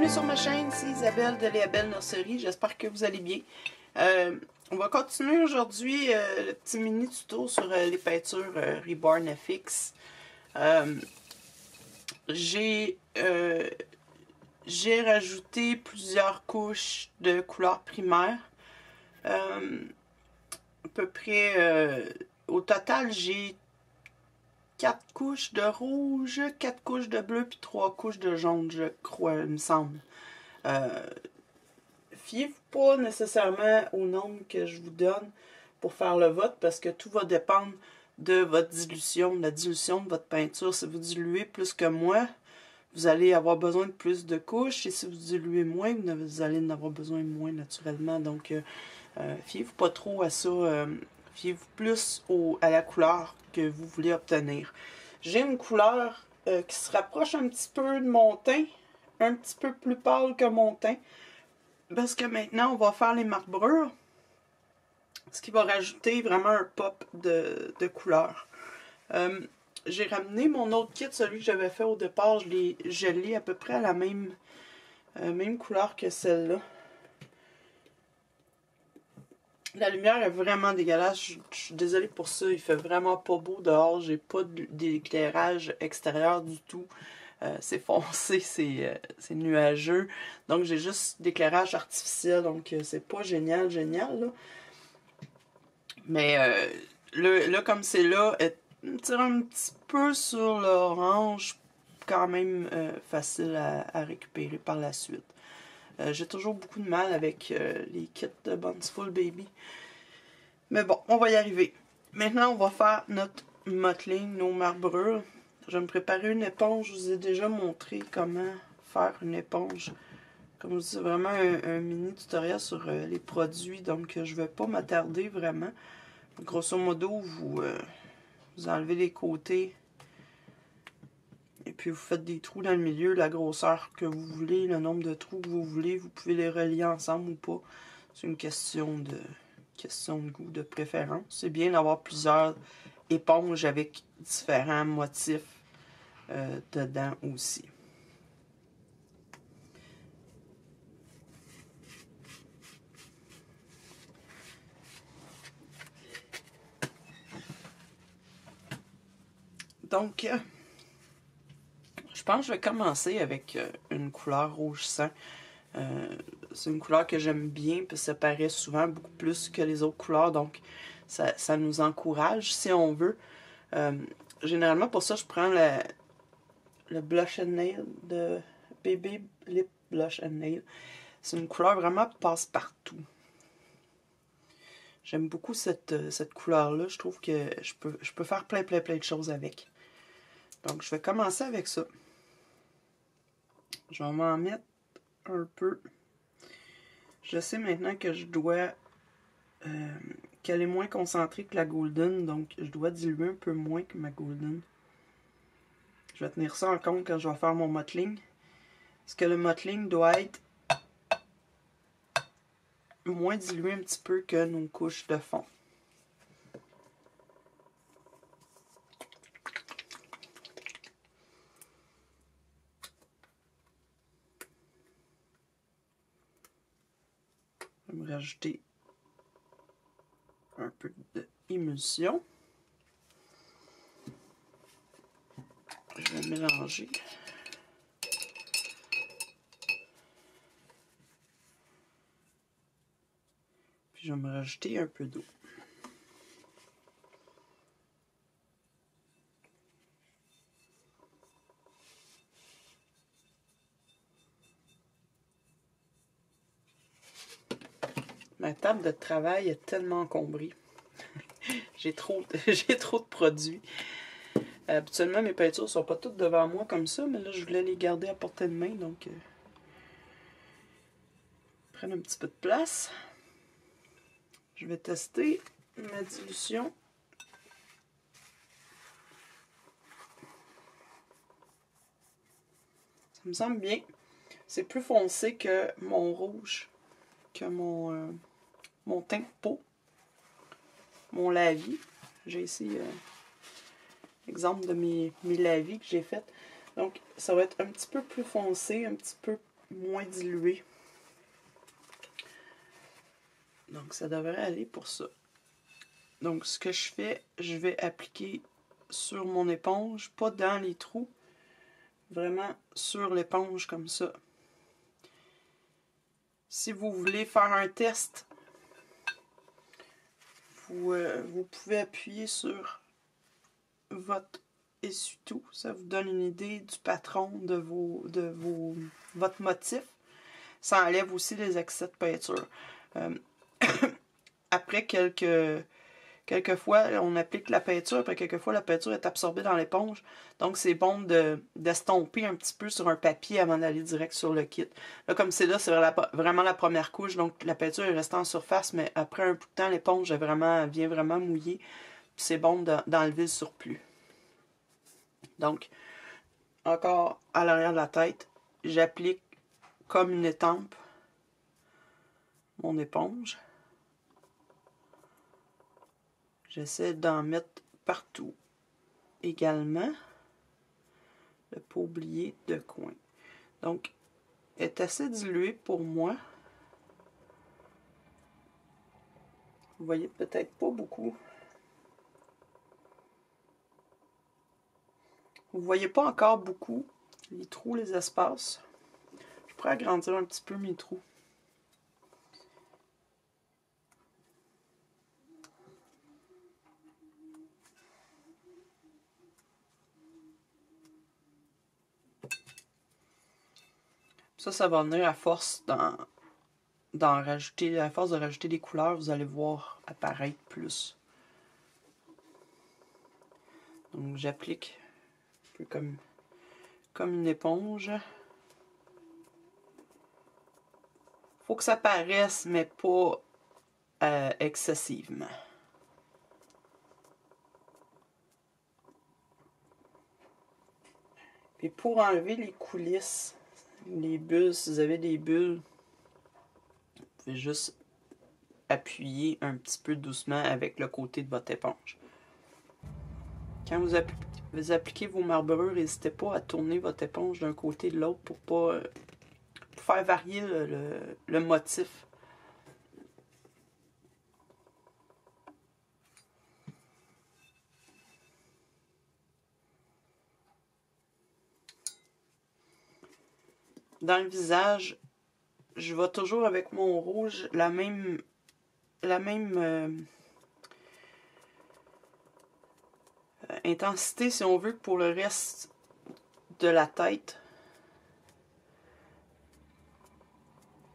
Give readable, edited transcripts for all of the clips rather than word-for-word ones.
Bienvenue sur ma chaîne, c'est Isabelle de Léa Belle Nurserie, j'espère que vous allez bien. On va continuer aujourd'hui le petit mini tuto sur les peintures Reborn FX. J'ai rajouté plusieurs couches de couleurs primaires. À peu près, au total, j'ai 4 couches de rouge, 4 couches de bleu, puis 3 couches de jaune, je crois, il me semble. Fiez-vous pas nécessairement au nombre que je vous donne pour faire le vote, parce que tout va dépendre de votre dilution, de la dilution de votre peinture. Si vous diluez plus que moi, vous allez avoir besoin de plus de couches, et si vous diluez moins, vous allez en avoir besoin de moins naturellement. Donc, fiez-vous pas trop à ça. Fiez-vous plus à la couleur que vous voulez obtenir. J'ai une couleur qui se rapproche un petit peu de mon teint, un petit peu plus pâle que mon teint, parce que maintenant on va faire les marbrures, ce qui va rajouter vraiment un pop de couleur. J'ai ramené mon autre kit, celui que j'avais fait au départ, je l'ai gelé à peu près à la même couleur que celle-là. La lumière est vraiment dégueulasse, je suis désolée pour ça, il fait vraiment pas beau dehors, j'ai pas d'éclairage extérieur du tout. C'est foncé, c'est nuageux, donc j'ai juste d'éclairage artificiel, donc c'est pas génial là. Mais là comme c'est là, elle tire un petit peu sur l'orange, quand même facile à récupérer par la suite. J'ai toujours beaucoup de mal avec les kits de Bountiful Baby. Mais bon, on va y arriver. Maintenant, on va faire notre mottling, nos marbrures. Je vais me préparer une éponge. Je vous ai déjà montré comment faire une éponge. Comme je vous dis, c'est vraiment un mini tutoriel sur les produits. Donc, je ne vais pas m'attarder vraiment. Grosso modo, vous enlevez les côtés. Et puis, vous faites des trous dans le milieu, la grosseur que vous voulez, le nombre de trous que vous voulez. Vous pouvez les relier ensemble ou pas. C'est une question de goût, de préférence. C'est bien d'avoir plusieurs éponges avec différents motifs dedans aussi. Donc, je pense que je vais commencer avec une couleur rouge sang. C'est une couleur que j'aime bien, puis ça paraît souvent beaucoup plus que les autres couleurs, donc ça nous encourage si on veut. Généralement, pour ça, je prends le Blush and Nail de Baby Lip Blush and Nail. C'est une couleur vraiment passe-partout. J'aime beaucoup cette couleur-là. Je trouve que je peux faire plein de choses avec. Donc, je vais commencer avec ça. Je vais m'en mettre un peu. Je sais maintenant que je dois qu'elle est moins concentrée que la Golden, donc je dois diluer un peu moins que ma Golden. Je vais tenir ça en compte quand je vais faire mon mottling. Parce que le mottling doit être moins dilué un petit peu que nos couches de fond. Je vais me rajouter un peu d'émulsion. Je vais mélanger. Puis je vais me rajouter un peu d'eau. Ma table de travail est tellement encombrée. J'ai trop de produits. Habituellement, mes peintures ne sont pas toutes devant moi comme ça, mais là, je voulais les garder à portée de main, donc prendre un petit peu de place. Je vais tester ma dilution. Ça me semble bien. C'est plus foncé que mon rouge, que mon teint de peau, mon lavis. J'ai ici exemple de mes lavis que j'ai fait. Donc, ça va être un petit peu plus foncé, un petit peu moins dilué. Donc, ça devrait aller pour ça. Donc, ce que je fais, je vais appliquer sur mon éponge, pas dans les trous, vraiment sur l'éponge comme ça. Si vous voulez faire un test, vous pouvez appuyer sur votre essuie-tout. Ça vous donne une idée du patron de votre motif. Ça enlève aussi les excès de peinture. Après quelques fois, on applique la peinture, après quelques fois, la peinture est absorbée dans l'éponge. Donc, c'est bon d'estomper un petit peu sur un papier avant d'aller direct sur le kit. Là, comme c'est vraiment la première couche, donc la peinture est restée en surface, mais après un bout de temps, l'éponge vient vraiment mouiller. C'est bon d'enlever le surplus. Donc, encore à l'arrière de la tête, j'applique comme une étampe mon éponge. J'essaie d'en mettre partout également. Ne pas oublier de coin. Donc, elle est assez diluée pour moi. Vous voyez peut-être pas beaucoup. Vous voyez pas encore beaucoup les trous, les espaces. Je pourrais agrandir un petit peu mes trous. Ça va venir à force à force de rajouter des couleurs, vous allez voir apparaître plus. Donc j'applique un peu comme une éponge. Faut que ça paraisse, mais pas excessivement. Puis pour enlever les coulisses, les bulles, si vous avez des bulles, vous pouvez juste appuyer un petit peu doucement avec le côté de votre éponge. Quand vous appliquez vos marbrures, n'hésitez pas à tourner votre éponge d'un côté de l'autre pour faire varier le motif. Dans le visage, je vais toujours avec mon rouge la même intensité, si on veut, que pour le reste de la tête.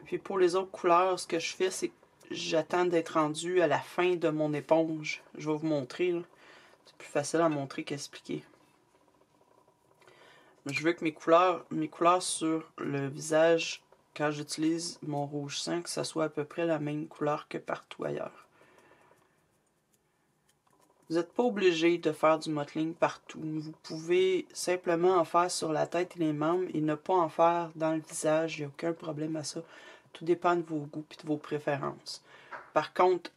Puis pour les autres couleurs, ce que je fais, c'est que j'attends d'être rendu à la fin de mon éponge. Je vais vous montrer. C'est plus facile à montrer qu'expliquer. Je veux que mes couleurs sur le visage, quand j'utilise mon rouge sang, que ça soit à peu près la même couleur que partout ailleurs. Vous n'êtes pas obligé de faire du mottling partout. Vous pouvez simplement en faire sur la tête et les membres et ne pas en faire dans le visage. Il n'y a aucun problème à ça. Tout dépend de vos goûts et de vos préférences. Par contre,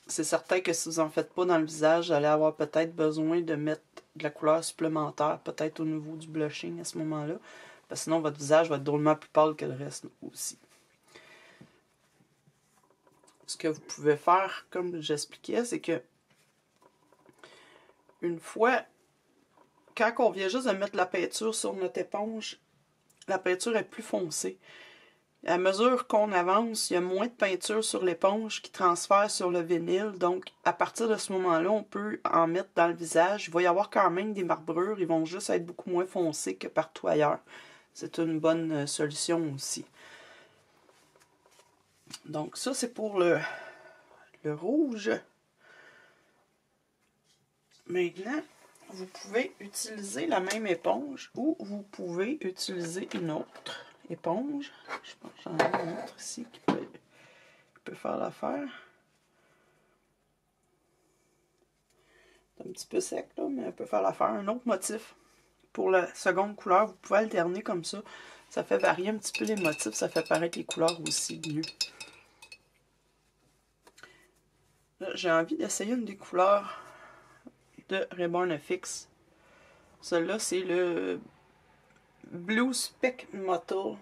c'est certain que si vous n'en faites pas dans le visage, vous allez avoir peut-être besoin de mettre de la couleur supplémentaire, peut-être au niveau du blushing à ce moment-là. Parce que sinon, votre visage va être drôlement plus pâle que le reste aussi. Ce que vous pouvez faire, comme j'expliquais, c'est que une fois, quand on vient juste de mettre la peinture sur notre éponge, la peinture est plus foncée. À mesure qu'on avance, il y a moins de peinture sur l'éponge qui transfère sur le vinyle. Donc, à partir de ce moment-là, on peut en mettre dans le visage. Il va y avoir quand même des marbrures. Ils vont juste être beaucoup moins foncés que partout ailleurs. C'est une bonne solution aussi. Donc, ça, c'est pour le rouge. Maintenant, vous pouvez utiliser la même éponge ou vous pouvez utiliser une autre éponge. Je pense que j'en ai une autre ici qui peut faire l'affaire. C'est un petit peu sec là, mais elle peut faire l'affaire. Un autre motif pour la seconde couleur, vous pouvez alterner comme ça. Ça fait varier un petit peu les motifs, ça fait paraître les couleurs aussi mieux. Là, j'ai envie d'essayer une des couleurs de Reborn FX. Celui-là, c'est le Blue Speck Mottle.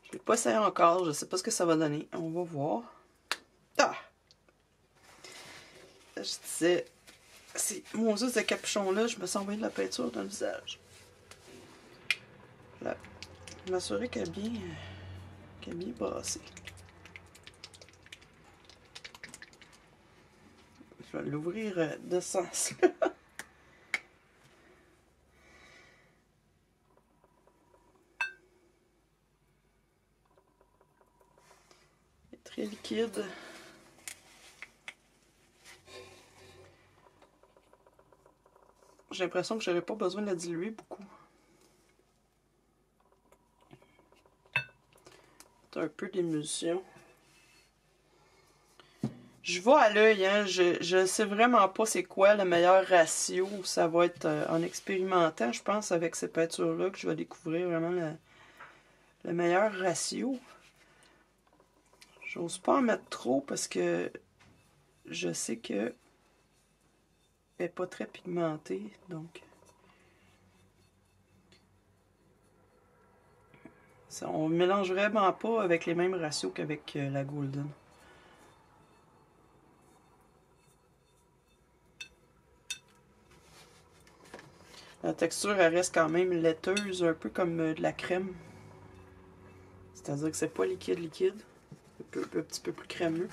Je l'ai pas essayé encore, je sais pas ce que ça va donner. On va voir. Ah! Je disais, mon Dieu, ce capuchon-là, je me suis envoyé de la peinture dans le visage. Là, je m'assurer qu'elle est bien brassée. Je vais l'ouvrir de ce sens-là. Il est très liquide. J'ai l'impression que j'aurais pas besoin de la diluer beaucoup. C'est un peu d'émulsion. Je vais à l'œil, hein. Je sais vraiment pas c'est quoi le meilleur ratio. Ça va être en expérimentant, je pense, avec ces peintures-là, que je vais découvrir vraiment le meilleur ratio. J'ose pas en mettre trop parce que je sais que elle n'est pas très pigmentée, donc ça, on mélange vraiment pas avec les mêmes ratios qu'avec la Golden. La texture, elle reste quand même laiteuse, un peu comme de la crème. C'est-à-dire que c'est pas liquide. Un petit peu plus crémeux.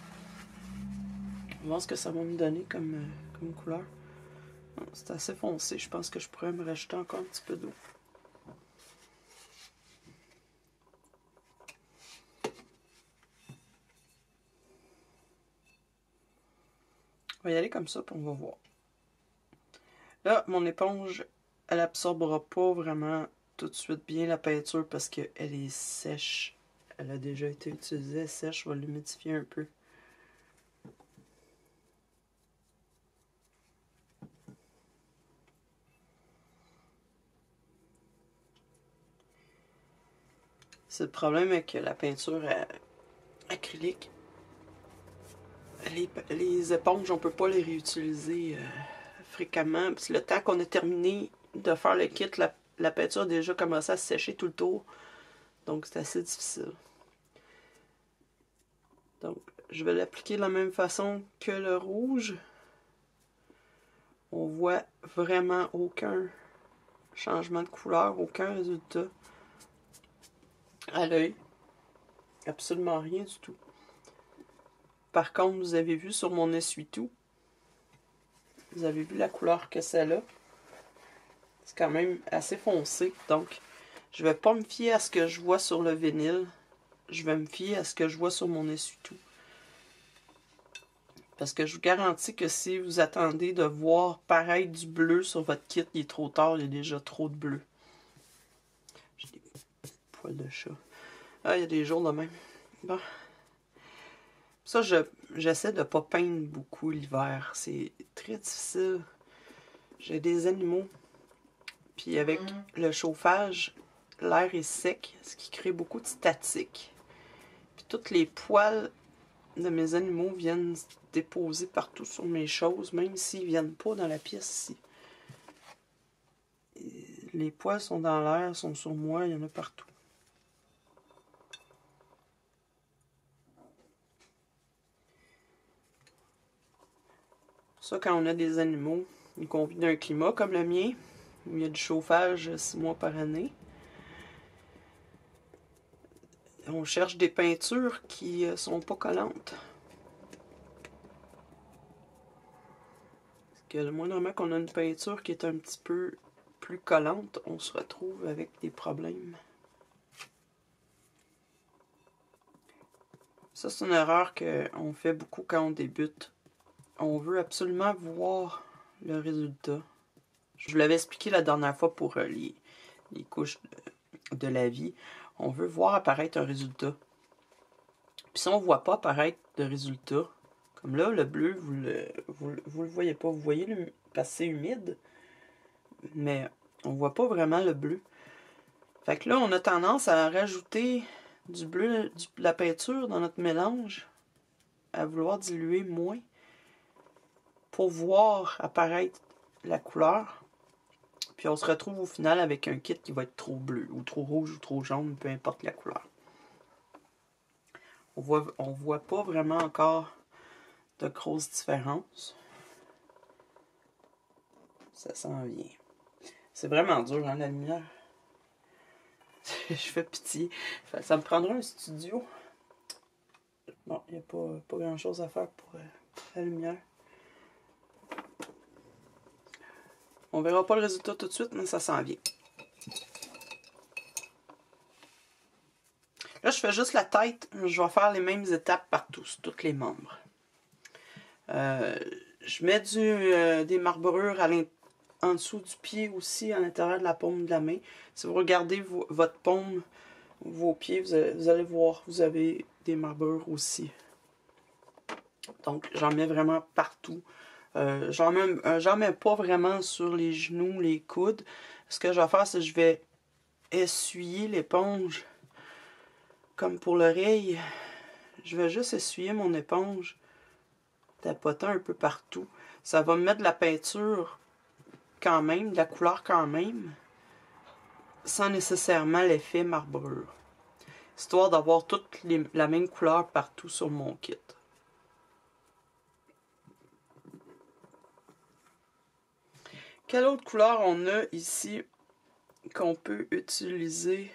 On va voir ce que ça va me donner comme couleur. C'est assez foncé. Je pense que je pourrais me rajouter encore un petit peu d'eau. On va y aller comme ça, puis on va voir. Là, mon éponge, elle absorbera pas vraiment tout de suite bien la peinture parce qu'elle est sèche. Elle a déjà été utilisée, elle est sèche. Je vais l'humidifier un peu. C'est le problème avec la peinture acrylique. Les éponges, on peut pas les réutiliser fréquemment. Parce que le temps qu'on a terminé de faire le kit, la peinture a déjà commencé à se sécher tout le tour. Donc c'est assez difficile. Donc je vais l'appliquer de la même façon que le rouge. On voit vraiment aucun changement de couleur, aucun résultat à l'œil. Absolument rien du tout. Par contre, vous avez vu sur mon essuie-tout, vous avez vu la couleur que c'est là. C'est quand même assez foncé, donc je vais pas me fier à ce que je vois sur le vinyle. Je vais me fier à ce que je vois sur mon essuie-tout. Parce que je vous garantis que si vous attendez de voir pareil du bleu sur votre kit, il est trop tard, il y a déjà trop de bleu. J'ai des poils de chat. Ah, il y a des jours de même. Bon. Ça, j'essaie de ne pas peindre beaucoup l'hiver. C'est très difficile. J'ai des animaux. Puis avec le chauffage, l'air est sec, ce qui crée beaucoup de statique. Puis tous les poils de mes animaux viennent se déposer partout sur mes choses, même s'ils ne viennent pas dans la pièce ici. Les poils sont dans l'air, sont sur moi, il y en a partout. Ça, quand on a des animaux, qu'on vit dans un climat comme le mien, où il y a du chauffage 6 mois par année, on cherche des peintures qui sont pas collantes. Parce que le moindrement qu'on a une peinture qui est un petit peu plus collante, on se retrouve avec des problèmes. Ça, c'est une erreur qu'on fait beaucoup quand on débute. On veut absolument voir le résultat. Je vous l'avais expliqué la dernière fois pour les couches de la vie. On veut voir apparaître un résultat. Puis si on ne voit pas apparaître de résultat, comme là, le bleu, vous le voyez pas. Vous voyez parce que c'est humide, mais on ne voit pas vraiment le bleu. Fait que là, on a tendance à rajouter du bleu, de la peinture dans notre mélange, à vouloir diluer moins pour voir apparaître la couleur. Puis on se retrouve au final avec un kit qui va être trop bleu, ou trop rouge, ou trop jaune, peu importe la couleur. On voit pas vraiment encore de grosses différences. Ça s'en vient. C'est vraiment dur, hein, la lumière. Je fais pitié. Ça me prendrait un studio. Bon, il n'y a pas grand-chose à faire pour la lumière. On verra pas le résultat tout de suite, mais ça s'en vient. Là, je fais juste la tête. Je vais faire les mêmes étapes partout, sur tous les membres. Je mets des marbrures en dessous du pied aussi, à l'intérieur de la paume de la main. Si vous regardez votre paume, vos pieds, vous allez voir, vous avez des marbrures aussi. Donc, j'en mets vraiment partout. J'en mets pas vraiment sur les genoux, les coudes. Ce que je vais faire, c'est que je vais essuyer l'éponge. Comme pour l'oreille, je vais juste essuyer mon éponge, tapotant un peu partout. Ça va me mettre de la peinture quand même, de la couleur quand même, sans nécessairement l'effet marbrure. Histoire d'avoir toute la même couleur partout sur mon kit. Quelle autre couleur on a ici qu'on peut utiliser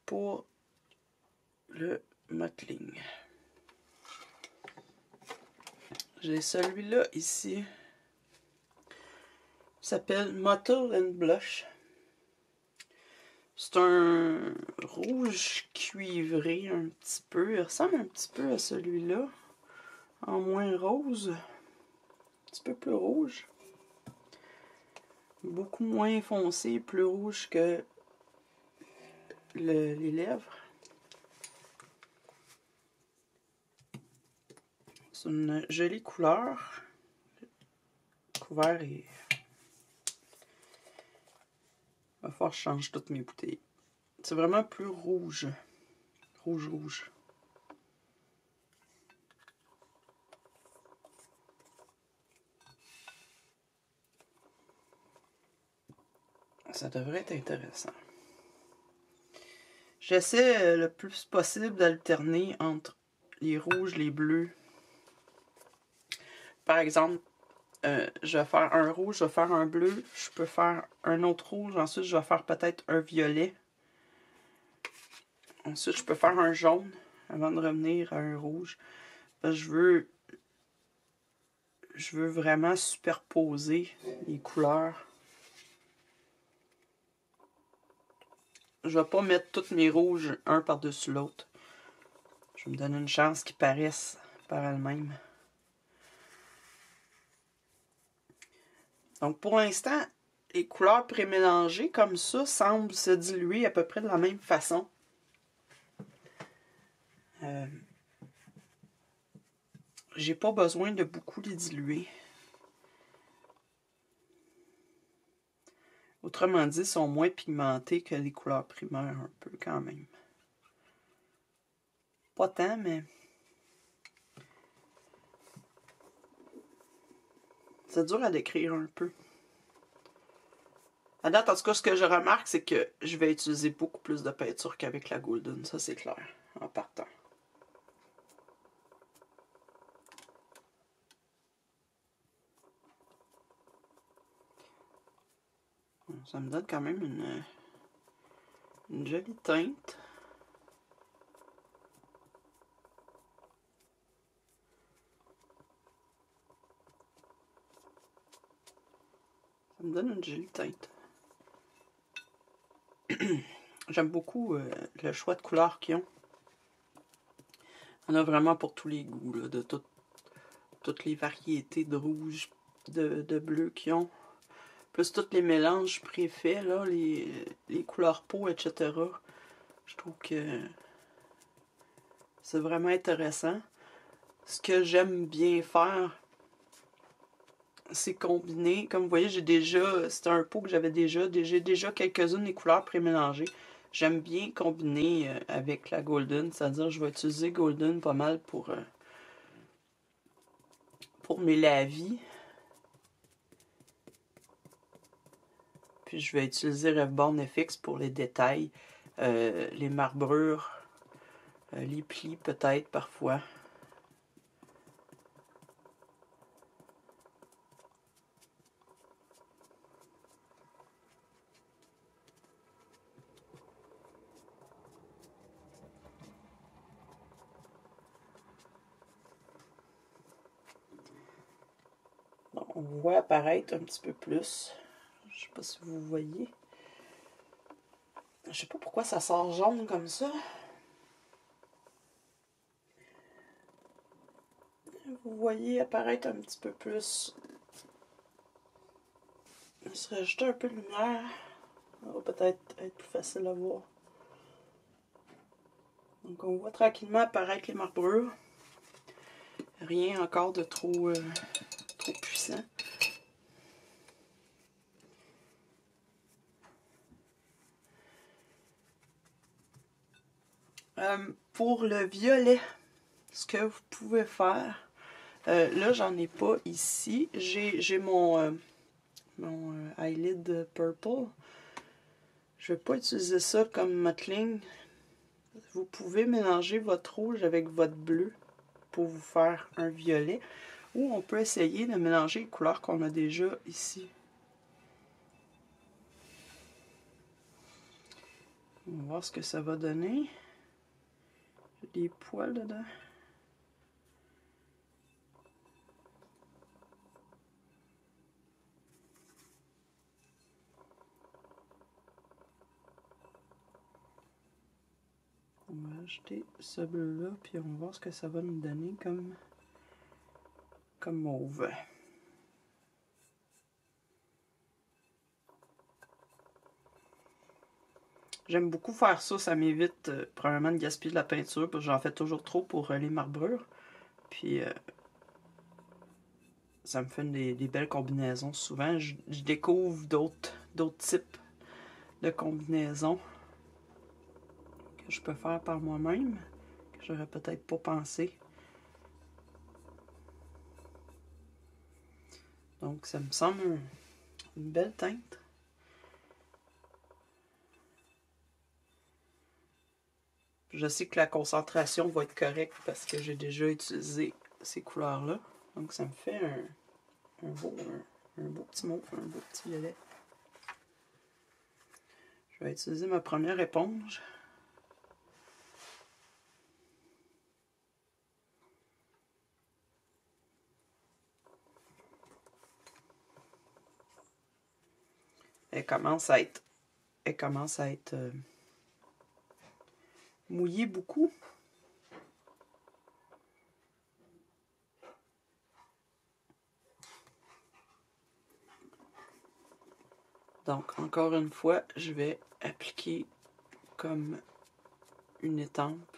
pour le mottling? J'ai celui-là ici. Il s'appelle Mottle and Blush. C'est un rouge cuivré un petit peu. Il ressemble un petit peu à celui-là. En moins rose. Un petit peu plus rouge. Beaucoup moins foncé, plus rouge que les lèvres. C'est une jolie couleur. Le couvert est... Il va falloir que je change toutes mes bouteilles. C'est vraiment plus rouge. Rouge. Ça devrait être intéressant. J'essaie le plus possible d'alterner entre les rouges, les bleus. Par exemple, je vais faire un rouge, je vais faire un bleu, je peux faire un autre rouge, ensuite je vais faire peut-être un violet. Ensuite, je peux faire un jaune avant de revenir à un rouge. Je veux vraiment superposer les couleurs. Je vais pas mettre tous mes rouges un par-dessus l'autre. Je me donne une chance qu'ils paraissent par elles-mêmes. Donc pour l'instant, les couleurs prémélangées comme ça semblent se diluer à peu près de la même façon. J'ai pas besoin de beaucoup les diluer. Autrement dit, ils sont moins pigmentés que les couleurs primaires un peu quand même. Pas tant, mais... c'est dur à décrire un peu. À date, en tout cas, ce que je remarque, c'est que je vais utiliser beaucoup plus de peinture qu'avec la Golden. Ça, c'est clair, en partant. Ça me donne quand même une jolie teinte. Ça me donne une jolie teinte. J'aime beaucoup le choix de couleurs qu'ils ont. On a vraiment pour tous les goûts, là, de toutes les variétés de rouge, de bleu qu'ils ont. Plus tous les mélanges préfaits, là, les couleurs peau, etc. Je trouve que c'est vraiment intéressant. Ce que j'aime bien faire, c'est combiner. Comme vous voyez, c'était un pot que j'avais déjà. J'ai déjà quelques-unes des couleurs prémélangées. J'aime bien combiner avec la Golden, c'est-à-dire je vais utiliser Golden pas mal pour mes lavis. Puis je vais utiliser Revborn FX pour les détails, les marbrures, Les plis peut-être parfois. Bon, on voit apparaître un petit peu plus. Je sais pas si vous voyez. Je sais pas pourquoi ça sort jaune comme ça. Vous voyez apparaître un petit peu plus. Je serais rajouter un peu de lumière. Ça va peut-être être plus facile à voir. Donc on voit tranquillement apparaître les marbrures. Rien encore de trop puissant. Pour le violet, ce que vous pouvez faire, là j'en ai pas ici. J'ai mon eyelid purple. Je vais pas utiliser ça comme mottling. Vous pouvez mélanger votre rouge avec votre bleu pour vous faire un violet. Ou on peut essayer de mélanger les couleurs qu'on a déjà ici. On va voir ce que ça va donner. Des poils dedans. On va ajouter ce bleu-là, puis on va voir ce que ça va nous donner comme mauve. J'aime beaucoup faire ça, ça m'évite probablement de gaspiller de la peinture, parce que j'en fais toujours trop pour les marbrures. Puis ça me fait des belles combinaisons. Souvent, je découvre d'autres types de combinaisons que je peux faire par moi-même, que j'aurais peut-être pas pensé. Donc ça me semble une belle teinte. Je sais que la concentration va être correcte parce que j'ai déjà utilisé ces couleurs-là. Donc ça me fait un beau petit mauve, un beau petit violet. Je vais utiliser ma première éponge. Elle commence à être mouillée beaucoup. Donc, encore une fois, je vais appliquer comme une étampe.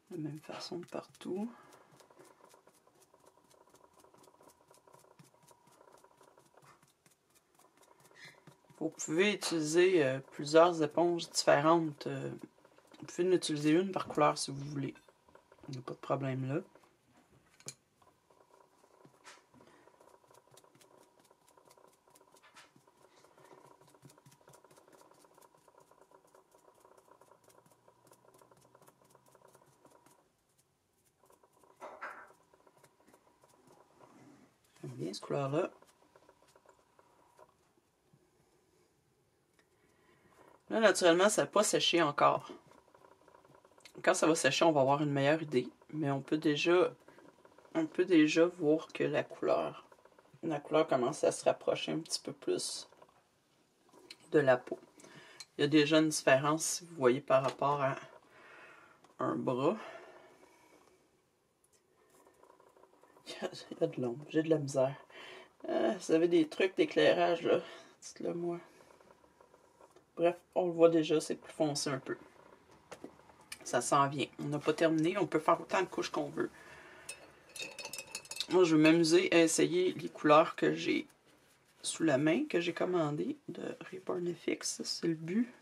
De la même façon partout. Vous pouvez utiliser plusieurs éponges différentes. Vous pouvez en utiliser une par couleur si vous voulez. Il n'y a pas de problème là. J'aime bien cette couleur-là. Là, naturellement, ça n'a pas séché encore. Quand ça va sécher, on va avoir une meilleure idée. Mais on peut déjà voir que la couleur commence à se rapprocher un petit peu plus de la peau. Il y a déjà une différence, si vous voyez, par rapport à un bras. Il y a de l'ombre, j'ai de la misère. Vous avez des trucs d'éclairage, là, dites-le moi. Bref, on le voit déjà, c'est plus foncé un peu. Ça s'en vient. On n'a pas terminé, on peut faire autant de couches qu'on veut. Moi, je vais m'amuser à essayer les couleurs que j'ai sous la main, que j'ai commandées de Reborn FX. C'est le but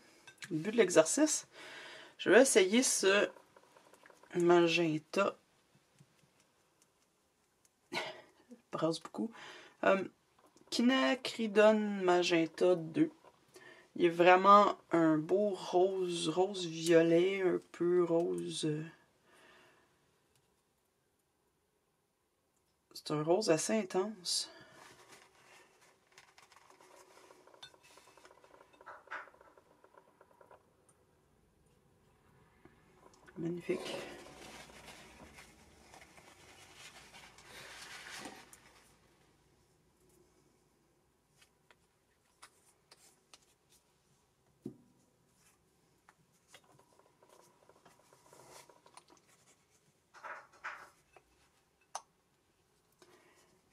de l'exercice. Je vais essayer ce magenta. Brasse beaucoup. Quinacridone Magenta 2. Il est vraiment un beau rose violet, un peu rose. C'est un rose assez intense. Magnifique.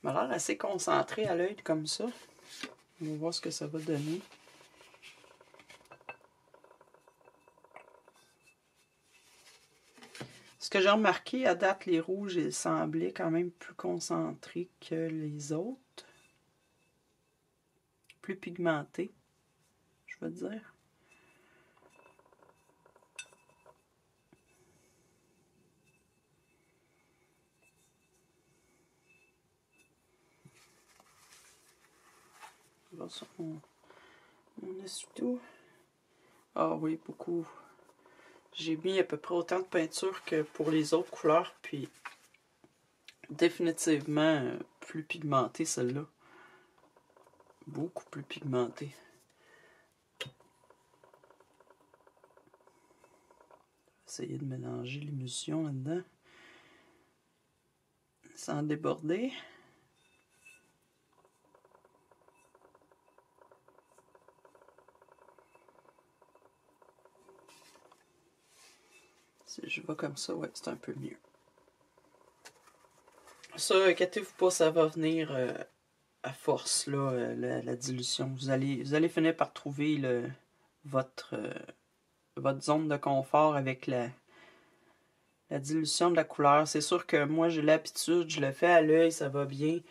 Il m'a l'air assez concentré à l'œil comme ça. On va voir ce que ça va donner. Ce que j'ai remarqué, à date, les rouges, ils semblaient quand même plus concentrés que les autres. Plus pigmentés, je veux dire. On va sur mon essuie-tout. Ah oui, beaucoup. J'ai mis à peu près autant de peinture que pour les autres couleurs, puis définitivement plus pigmentée celle-là. Beaucoup plus pigmentée. Essayer de mélanger l'émulsion là-dedans sans déborder. Si je vais comme ça, ouais, c'est un peu mieux. Ça, inquiétez-vous pas, ça va venir à force, là, la dilution. Vous allez finir par trouver votre zone de confort avec la dilution de la couleur. C'est sûr que moi, j'ai l'habitude, je le fais à l'œil, ça va bien.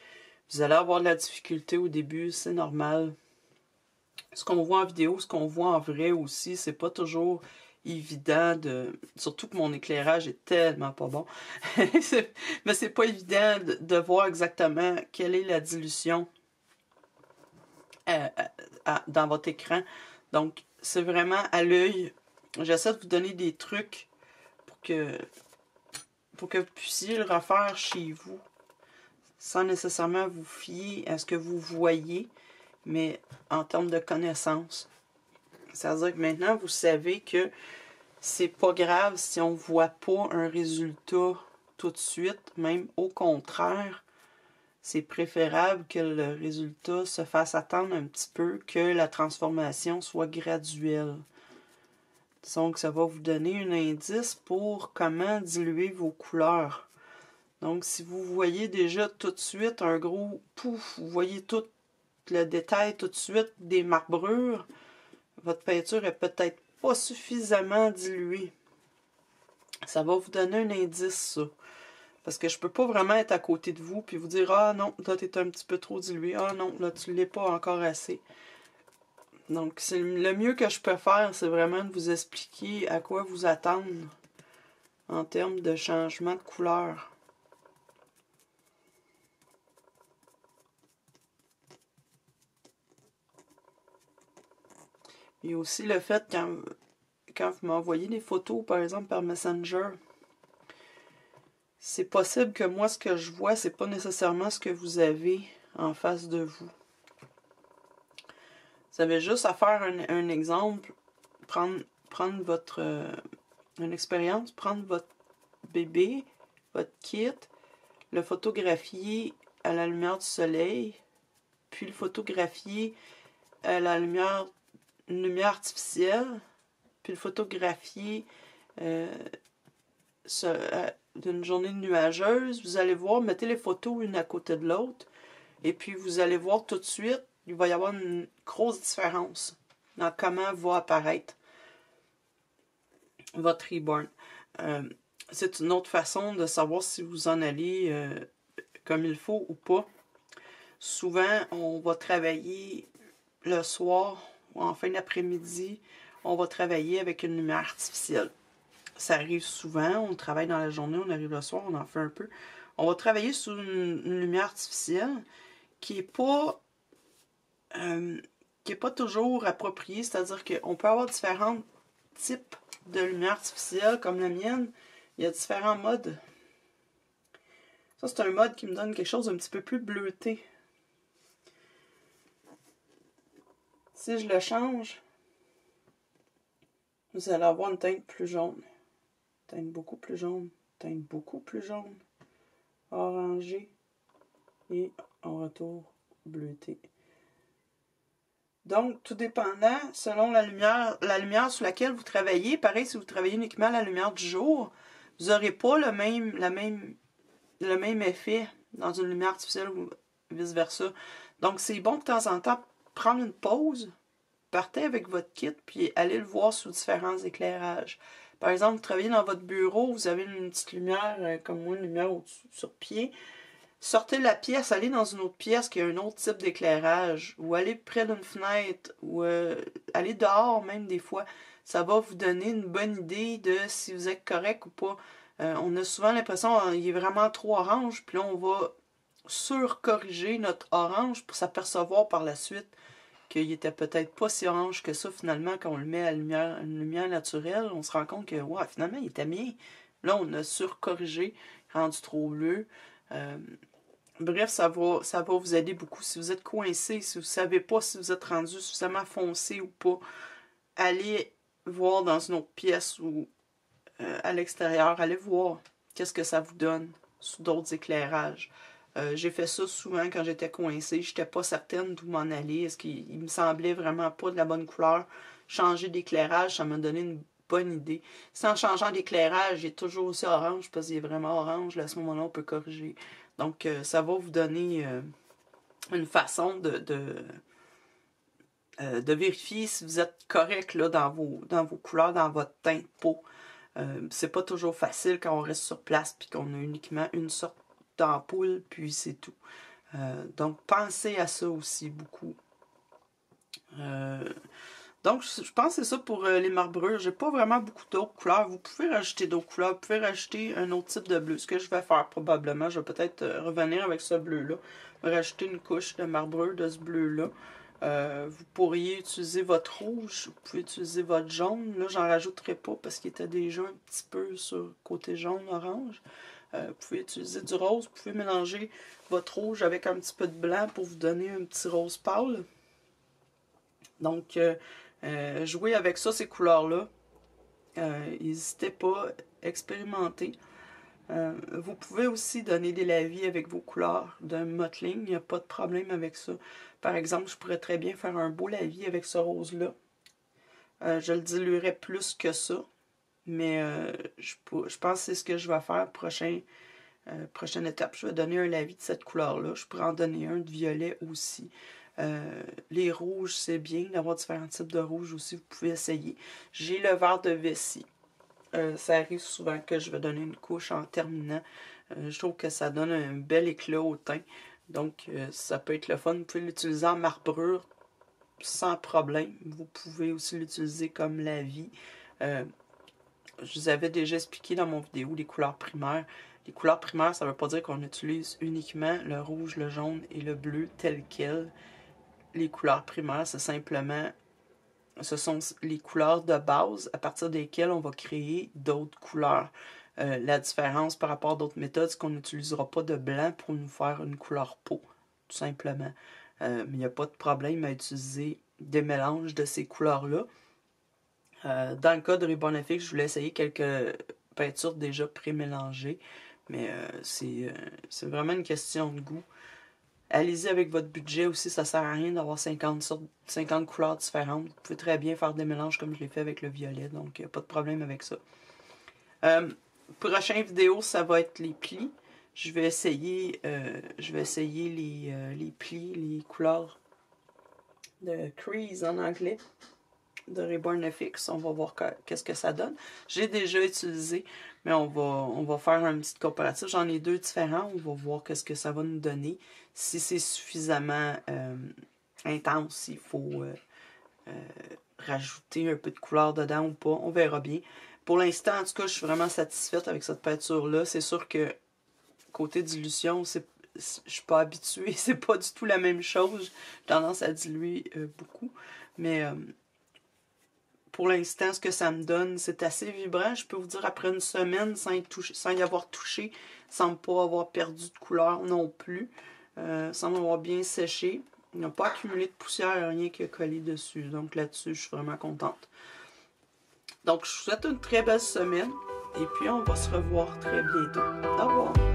Vous allez avoir de la difficulté au début, c'est normal. Ce qu'on voit en vidéo, ce qu'on voit en vrai aussi, c'est pas toujours évident de... Surtout que mon éclairage est tellement pas bon. Mais c'est pas évident de voir exactement quelle est la dilution dans votre écran. Donc, c'est vraiment à l'œil. J'essaie de vous donner des trucs pour que vous puissiez le refaire chez vous sans nécessairement vous fier à ce que vous voyez, mais en termes de connaissances. C'est-à-dire que maintenant, vous savez que c'est pas grave si on voit pas un résultat tout de suite. Même au contraire, c'est préférable que le résultat se fasse attendre un petit peu, que la transformation soit graduelle. Donc, ça va vous donner un indice pour comment diluer vos couleurs. Donc, si vous voyez déjà tout de suite un gros pouf, vous voyez tout le détail tout de suite des marbrures, votre peinture est peut-être pas suffisamment diluée. Ça va vous donner un indice, ça. Parce que je peux pas vraiment être à côté de vous puis vous dire « Ah non, là, t'es un petit peu trop dilué. Ah non, là, tu l'es pas encore assez. » Donc, c'est le mieux que je peux faire, c'est vraiment de vous expliquer à quoi vous attendre en termes de changement de couleur. Et aussi le fait, quand vous m'envoyez des photos, par exemple, par Messenger, c'est possible que moi, ce que je vois, c'est pas nécessairement ce que vous avez en face de vous. Vous avez juste à faire un exemple, prendre votre une expérience, prendre votre bébé, votre kit, le photographier à la lumière du soleil, puis le photographier à la lumière, une lumière artificielle, puis le photographier d'une journée nuageuse. Vous allez voir, mettez les photos une à côté de l'autre, et puis vous allez voir tout de suite, il va y avoir une grosse différence. dans comment va apparaître votre reborn. C'est une autre façon de savoir si vous en allez comme il faut ou pas. Souvent, on va travailler le soir ou en fin d'après-midi, on va travailler avec une lumière artificielle. Ça arrive souvent, on travaille dans la journée, on arrive le soir, on en fait un peu. On va travailler sous une lumière artificielle qui est pas toujours appropriée, c'est-à-dire qu'on peut avoir différents types de lumière artificielle, comme la mienne. Il y a différents modes. Ça, c'est un mode qui me donne quelque chose d'un petit peu plus bleuté. Si je le change, vous allez avoir une teinte plus jaune. Teinte beaucoup plus jaune. Teinte beaucoup plus jaune. Orangé. Et en retour, bleuté. Donc, tout dépendant, selon la lumière sur laquelle vous travaillez, pareil, si vous travaillez uniquement à la lumière du jour, vous n'aurez pas le même effet dans une lumière artificielle ou vice-versa. Donc, c'est bon de temps en temps prendre une pause, partez avec votre kit, puis allez le voir sous différents éclairages. Par exemple, vous travaillez dans votre bureau, vous avez une petite lumière, comme moi, une lumière sur pied. Sortez de la pièce, allez dans une autre pièce qui a un autre type d'éclairage, ou allez près d'une fenêtre, ou allez dehors même des fois. Ça va vous donner une bonne idée de si vous êtes correct ou pas. On a souvent l'impression qu'il est vraiment trop orange, puis là on va surcorriger notre orange pour s'apercevoir par la suite qu'il était peut-être pas si orange que ça finalement quand on le met à une lumière naturelle. On se rend compte que ouais, finalement il était bien. Là on a surcorrigé, rendu trop bleu. Bref, ça va vous aider beaucoup. Si vous êtes coincé, si vous ne savez pas si vous êtes rendu suffisamment foncé ou pas, allez voir dans une autre pièce ou à l'extérieur. Allez voir qu'est-ce que ça vous donne sous d'autres éclairages. J'ai fait ça souvent quand j'étais coincée. Je n'étais pas certaine d'où m'en aller. Est-ce qu'il me semblait vraiment pas de la bonne couleur? Changer d'éclairage, ça m'a donné une bonne idée. Si en changeant d'éclairage, il est toujours aussi orange parce qu'il est vraiment orange, là, à ce moment-là, on peut corriger. Donc, ça va vous donner une façon de vérifier si vous êtes correct là, dans vos couleurs, dans votre teint de peau. C'est pas toujours facile quand on reste sur place puis qu'on a uniquement une sorte d'ampoule, puis c'est tout. Donc, pensez à ça aussi beaucoup. Donc, je pense que c'est ça pour les marbrures. J'ai pas vraiment beaucoup d'autres couleurs. Vous pouvez rajouter d'autres couleurs. Vous pouvez rajouter un autre type de bleu. Ce que je vais faire probablement, je vais peut-être revenir avec ce bleu-là. Rajouter une couche de marbrure de ce bleu-là. Vous pourriez utiliser votre rouge. Vous pouvez utiliser votre jaune. Là, j'en rajouterai pas parce qu'il était déjà un petit peu sur le côté jaune-orange. Vous pouvez utiliser du rose. Vous pouvez mélanger votre rouge avec un petit peu de blanc pour vous donner un petit rose pâle. Donc, jouez avec ça, ces couleurs-là. N'hésitez pas, expérimentez. Vous pouvez aussi donner des lavis avec vos couleurs de mottling. Il n'y a pas de problème avec ça. Par exemple, je pourrais très bien faire un beau lavis avec ce rose-là. Je le diluerai plus que ça. Mais je pense que c'est ce que je vais faire. Prochaine étape, je vais donner un lavis de cette couleur-là. Je pourrais en donner un de violet aussi. Les rouges, c'est bien d'avoir différents types de rouges aussi, vous pouvez essayer. J'ai le vert de vessie. Ça arrive souvent que je vais donner une couche en terminant. Je trouve que ça donne un bel éclat au teint. Donc, ça peut être le fun. Vous pouvez l'utiliser en marbrure sans problème. Vous pouvez aussi l'utiliser comme lavis. Je vous avais déjà expliqué dans mon vidéo les couleurs primaires. Les couleurs primaires, ça ne veut pas dire qu'on utilise uniquement le rouge, le jaune et le bleu tel quel. Les couleurs primaires, c'est simplement, ce sont les couleurs de base à partir desquelles on va créer d'autres couleurs. La différence par rapport à d'autres méthodes, c'est qu'on n'utilisera pas de blanc pour nous faire une couleur peau, tout simplement. Mais il n'y a pas de problème à utiliser des mélanges de ces couleurs-là. Dans le cas de Ribbon FX, je voulais essayer quelques peintures déjà pré-mélangées, mais c'est vraiment une question de goût. Allez-y avec votre budget aussi, ça sert à rien d'avoir 50 couleurs différentes. Vous pouvez très bien faire des mélanges comme je l'ai fait avec le violet, donc pas de problème avec ça. Prochaine vidéo, ça va être les plis. Je vais essayer les plis, les couleurs de crease en anglais. de Reborn FX. On va voir qu'est-ce que ça donne. J'ai déjà utilisé, mais on va faire un petit comparatif. J'en ai deux différents. On va voir qu'est-ce que ça va nous donner. Si c'est suffisamment intense, il faut rajouter un peu de couleur dedans ou pas. On verra bien. Pour l'instant, en tout cas, je suis vraiment satisfaite avec cette peinture-là. C'est sûr que côté dilution, je suis pas habituée. C'est pas du tout la même chose. J'ai tendance à diluer beaucoup. Mais pour l'instant, ce que ça me donne, c'est assez vibrant. Je peux vous dire, après une semaine, sans y avoir touché, sans ne pas avoir perdu de couleur non plus. Sans m'avoir bien séché. Il n'a pas accumulé de poussière, rien qui a collé dessus. Donc là-dessus, je suis vraiment contente. Donc, je vous souhaite une très belle semaine. Et puis, on va se revoir très bientôt. Au revoir.